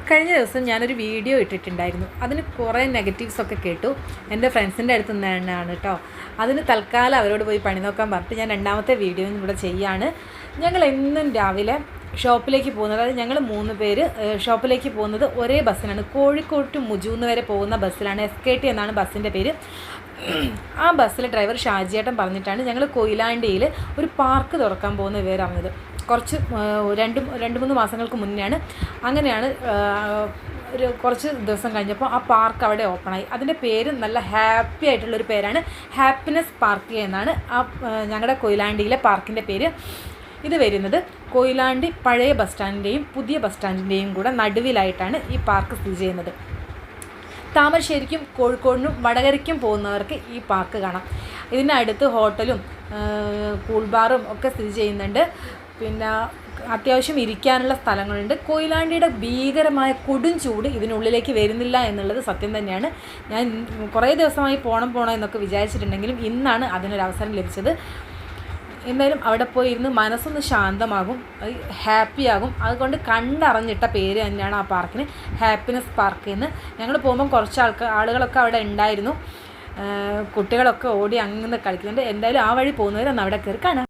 കഴിഞ്ഞ ദിവസം ഞാനൊരു വീഡിയോ ഇട്ടിട്ടുണ്ടായിരുന്നു. അതിന് കുറേ നെഗറ്റീവ്സൊക്കെ കേട്ടു. എൻ്റെ ഫ്രണ്ട്സിൻ്റെ അടുത്ത് നിന്നാണ് കേട്ടോ. അതിന് തൽക്കാലം അവരോട് പോയി പണി നോക്കാൻ പറഞ്ഞിട്ട് ഞാൻ രണ്ടാമത്തെ വീഡിയോ ഇവിടെ ചെയ്യാണ്. ഞങ്ങൾ എന്നും രാവിലെ ഷോപ്പിലേക്ക് പോകുന്നത്, അതായത് ഞങ്ങൾ 3 പേര് ഷോപ്പിലേക്ക് പോകുന്നത് ഒരേ ബസ്സിനാണ്. കോഴിക്കോട് ടു മുജൂന്ന് വരെ പോകുന്ന ബസ്സിലാണ്. SKT എന്നാണ് ബസ്സിൻ്റെ പേര്. ആ ബസ്സിലെ ഡ്രൈവർ ഷാജിയേട്ടൻ പറഞ്ഞിട്ടാണ് ഞങ്ങൾ കൊയിലാണ്ടിയിൽ ഒരു പാർക്ക് തുറക്കാൻ പോകുന്ന വിവരം അറിഞ്ഞത്. കുറച്ച് 2-3 മാസങ്ങൾക്ക് മുന്നെയാണ്. അങ്ങനെയാണ് കുറച്ച് ദിവസം കഴിഞ്ഞപ്പോൾ ആ പാർക്ക് അവിടെ ഓപ്പണായി. അതിൻ്റെ പേര് നല്ല ഹാപ്പി ആയിട്ടുള്ളൊരു പേരാണ്. ഹാപ്പിനെസ് പാർക്ക് എന്നാണ് ഞങ്ങളുടെ കൊയിലാണ്ടിയിലെ പാർക്കിൻ്റെ പേര്. ഇത് വരുന്നത് കൊയിലാണ്ടി പഴയ ബസ് സ്റ്റാൻഡിൻ്റെയും പുതിയ ബസ് സ്റ്റാൻഡിൻ്റെയും കൂടെ നടുവിലായിട്ടാണ് ഈ പാർക്ക് സ്ഥിതി ചെയ്യുന്നത്. താമരശ്ശേരിക്കും കോഴിക്കോടിനും വടകരയ്ക്കും പോകുന്നവർക്ക് ഈ പാർക്ക് കാണാം. ഇതിനടുത്ത് ഹോട്ടലും കൂൾ ബാറും ഒക്കെ സ്ഥിതി ചെയ്യുന്നുണ്ട്. പിന്നെ അത്യാവശ്യം ഇരിക്കാനുള്ള സ്ഥലങ്ങളുണ്ട്. കൊയിലാണ്ടിയുടെ ഭീകരമായ കൊടും ചൂട് ഇതിനുള്ളിലേക്ക് വരുന്നില്ല എന്നുള്ളത് സത്യം തന്നെയാണ്. ഞാൻ കുറേ ദിവസമായി പോകണം എന്നൊക്കെ വിചാരിച്ചിട്ടുണ്ടെങ്കിലും ഇന്നാണ് അതിനൊരവസരം ലഭിച്ചത്. എന്തായാലും അവിടെ പോയി ഇരുന്ന് മനസ്സൊന്ന് ശാന്തമാകും, ഹാപ്പിയാകും. അതുകൊണ്ട് കണ്ടറിഞ്ഞിട്ട പേര് തന്നെയാണ് ആ പാർക്കിന്, ഹാപ്പിനെസ് പാർക്ക് എന്ന്. ഞങ്ങൾ പോകുമ്പം കുറച്ച് ആളുകളൊക്കെ അവിടെ ഉണ്ടായിരുന്നു. കുട്ടികളൊക്കെ ഓടി അങ്ങനെ കളിക്കുന്നുണ്ട്. എന്തായാലും ആ വഴി പോകുന്നവരൊന്ന് അവിടെ കയറി കാണാം.